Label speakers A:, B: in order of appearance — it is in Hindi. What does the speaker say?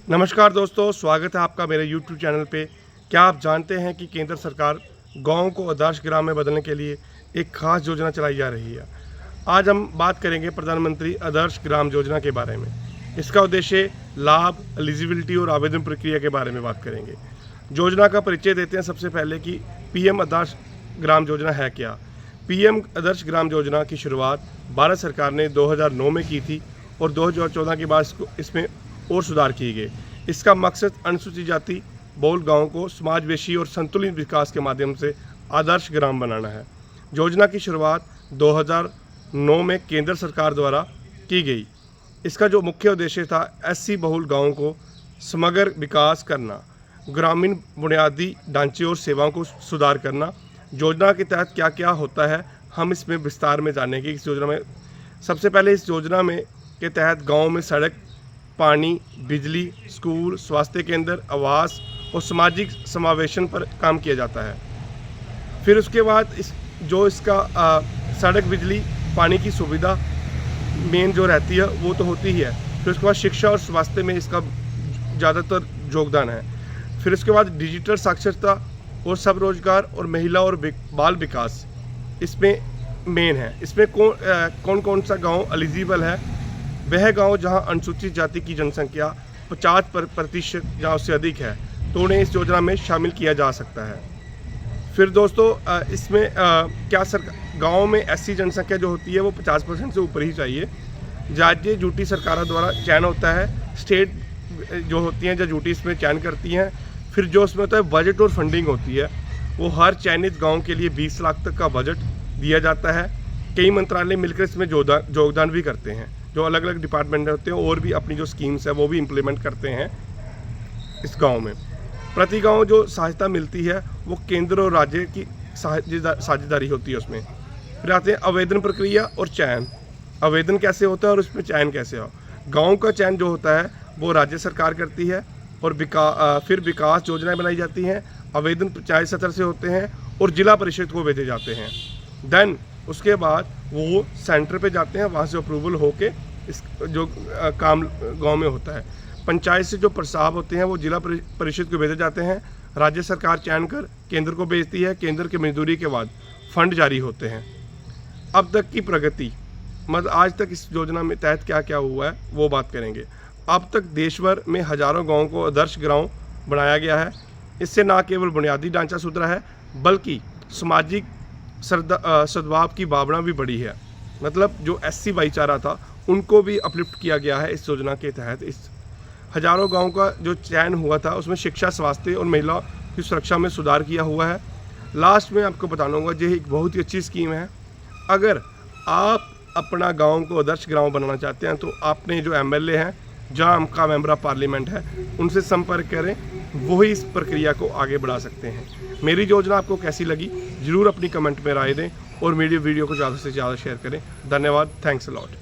A: नमस्कार दोस्तों, स्वागत है आपका मेरे YouTube चैनल पे। क्या आप जानते हैं कि केंद्र सरकार गाँव को आदर्श ग्राम में बदलने के लिए एक खास योजना चलाई जा रही है। आज हम बात करेंगे प्रधानमंत्री आदर्श ग्राम योजना के बारे में। इसका उद्देश्य, लाभ, एलिजिबिलिटी और आवेदन प्रक्रिया के बारे में बात करेंगे। योजना का परिचय देते हैं सबसे पहले कि पीएम आदर्श ग्राम योजना है क्या। पीएम आदर्श ग्राम योजना की शुरुआत भारत सरकार ने 2009 में की थी और 2014 के बाद इसमें और सुधार किए गए। इसका मकसद अनुसूचित जाति बहुल गाँव को समावेशी और संतुलित विकास के माध्यम से आदर्श ग्राम बनाना है। योजना की शुरुआत 2009 में केंद्र सरकार द्वारा की गई। इसका जो मुख्य उद्देश्य था, एससी बहुल गाँवों को समग्र विकास करना, ग्रामीण बुनियादी ढांचे और सेवाओं को सुधार करना। योजना के तहत क्या क्या होता है, हम इसमें विस्तार में जानेंगे। इस योजना में सबसे पहले इस योजना में के तहत गाँव में सड़क, पानी, बिजली, स्कूल, स्वास्थ्य केंद्र, आवास और सामाजिक समावेशन पर काम किया जाता है। फिर उसके बाद इसका सड़क, बिजली, पानी की सुविधा मेन जो रहती है वो तो होती ही है। फिर उसके बाद शिक्षा और स्वास्थ्य में इसका ज़्यादातर योगदान है। फिर उसके बाद डिजिटल साक्षरता और स्वरोजगार और महिला और बाल विकास इसमें मेन है। इसमें कौन सा गाँव एलिजिबल है, वह गांव जहां अनुसूचित जाति की जनसंख्या 50% या उससे अधिक है, तो उन्हें इस योजना में शामिल किया जा सकता है। फिर दोस्तों, इसमें क्या गांव में ऐसी जनसंख्या जो होती है वो 50% से ऊपर ही चाहिए। राज्य ड्यूटी सरकारों द्वारा चयन होता है। स्टेट जो होती हैं जो ड्यूटी इसमें चयन करती हैं। फिर जो उसमें होता है बजट और फंडिंग होती है, वो हर चयनित गाँव के लिए 20 लाख तक का बजट दिया जाता है। कई मंत्रालय मिलकर इसमें योगदान भी करते हैं। जो अलग अलग डिपार्टमेंट होते हैं और भी अपनी जो स्कीम्स है वो भी इम्प्लीमेंट करते हैं इस गांव में। प्रति गांव जो सहायता मिलती है वो केंद्र और राज्य की साझेदारी होती है उसमें। फिर आते हैं आवेदन प्रक्रिया और चयन। आवेदन कैसे होता है और उसमें चयन कैसे हो। गांव का चयन जो होता है वो राज्य सरकार करती है और फिर विकास योजनाएं बनाई जाती हैं। आवेदन पंचायत स्तर से होते हैं और जिला परिषद को भेजे जाते हैं। देन उसके बाद वो सेंटर पे जाते हैं, वहाँ से अप्रूवल होके इस जो काम गांव में होता है। पंचायत से जो प्रस्ताव होते हैं वो जिला परिषद को भेजे जाते हैं। राज्य सरकार चयन कर केंद्र को भेजती है। केंद्र की मंजूरी के बाद फंड जारी होते हैं। अब तक की प्रगति, मतलब आज तक इस योजना में तहत क्या क्या हुआ है वो बात करेंगे। अब तक देश भर में हजारों गाँव को आदर्श गाँव बनाया गया है। इससे न केवल बुनियादी ढांचा सुधरा है बल्कि सामाजिक सद्भाव की भावना भी बढ़ी है। मतलब जो एससी भाईचारा था उनको भी अपलिफ्ट किया गया है इस योजना के तहत। इस हजारों गांव का जो चयन हुआ था उसमें शिक्षा, स्वास्थ्य और महिला की सुरक्षा में सुधार किया हुआ है। लास्ट में आपको बता दूंगा, ये एक बहुत ही अच्छी स्कीम है। अगर आप अपना गांव को आदर्श गांव बनाना चाहते हैं तो आपने जो एमएलए हैं, जहां आपका मेंबर ऑफ पार्लियामेंट है, उनसे संपर्क करें, वही इस प्रक्रिया को आगे बढ़ा सकते हैं। मेरी योजना आपको कैसी लगी ज़रूर अपनी कमेंट में राय दें और मेरी वीडियो को ज़्यादा से ज़्यादा शेयर करें। धन्यवाद। Thanks a lot.